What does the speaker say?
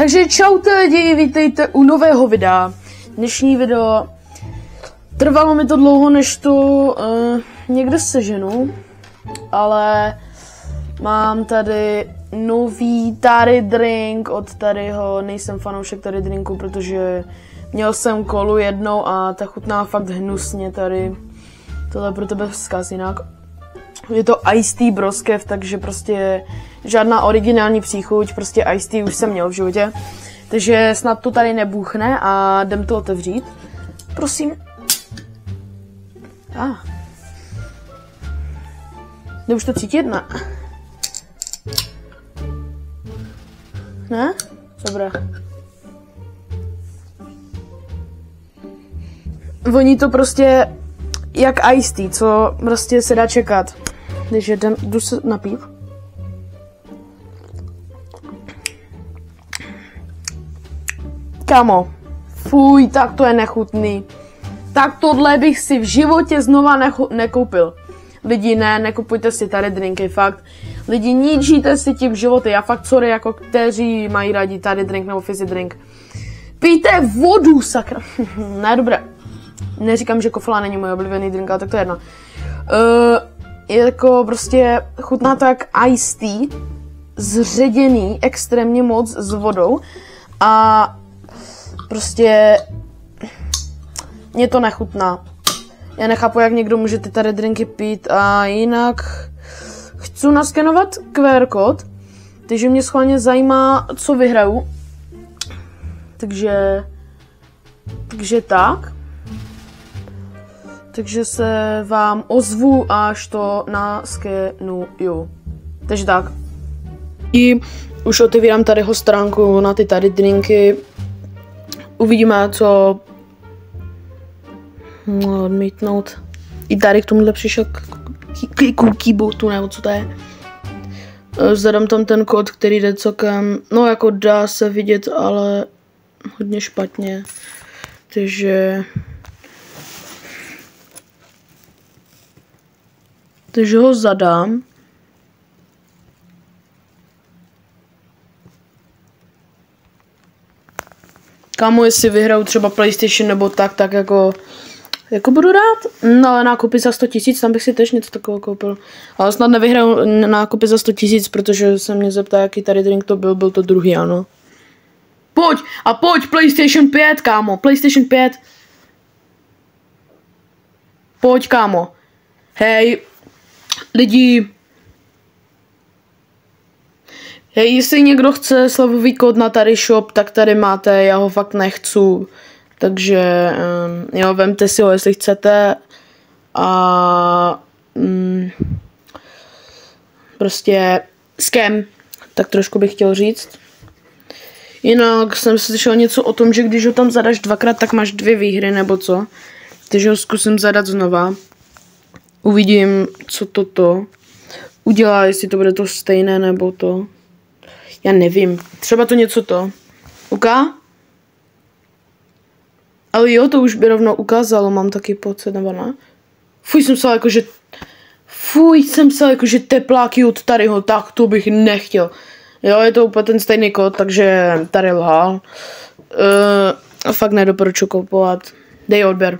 Takže čaute lidi, vítejte u nového videa. Dnešní video, trvalo mi to dlouho, než to někde seženu, ale mám tady nový tady drink od tadyho, nejsem fanoušek tady drinku, protože měl jsem kolu jednou a ta chutná fakt hnusně tady. Tohle je pro tebe vzkaz jinak. Je to Iced Tea broskev, takže prostě žádná originální příchuť, prostě Iced Tea už jsem měl v životě. Takže snad to tady nebuchne a jdem to otevřít. Prosím. Jde už to cítit? Ne? Ne? Dobré. Voní to prostě jak Iced Tea, co prostě se dá čekat. Takže jdu se napít. Kámo, fuj, tak to je nechutný. Tak tohle bych si v životě znova nekoupil. Lidi, nekupujte si tady drinky, fakt. Lidi, ničíte si tím životy. Já fakt sorry, jako kteří mají rádi tady drink nebo fizzy drink. Pijte vodu, sakra. Ne, dobré. Neříkám, že kofla není můj oblíbený drink, ale tak to je jedno. Je jako prostě chutná to jak Iced Tea, zředěný extrémně moc s vodou a prostě mě to nechutná. Já nechápu, jak někdo může ty tady drinky pít a jinak chci naskenovat QR kód, takže mě schválně zajímá, co vyhraju. Takže tak. Takže se vám ozvu, až to naskenuju. Takže tak. I už otevírám tadyho stránku na ty tady drinky. Uvidíme, co odmítnout. I tady k tomuhle přišel keyboardu, nebo co to je. Zadám tam ten kód, který jde celkem, no jako dá se vidět, ale hodně špatně. Takže ho zadám. Kámo, jestli vyhraju třeba PlayStation nebo tak jako budu rád. No ale nákupy za 100 000, tam bych si tež něco takového koupil. Ale snad nevyhraju nákupy za 100 000, protože se mě zeptá, jaký tady drink to byl to druhý, ano. Pojď, PlayStation 5, kámo, PlayStation 5. Pojď, kámo. Hej, lidi. Hej, jestli někdo chce slevový kód na tady shop, tak tady máte, já ho fakt nechci. Takže jo, vemte si ho, jestli chcete. A prostě scam, tak trošku bych chtěl říct. Jinak jsem slyšel něco o tom, že když ho tam zadaš dvakrát, tak máš 2 výhry nebo co. Takže ho zkusím zadat znova. Uvidím, co toto udělá, jestli to bude to stejné nebo to. Já nevím, třeba to něco to. Uká? Ale jo, to už by rovnou ukázalo, mám taky pocit, nebo ne? Fuj, jsem psal jakože tepláky od tadyho, tak to bych nechtěl. Jo, je to úplně ten stejný kód, takže tady lhal. Fakt nedoporučuji koupovat. Dej odběr.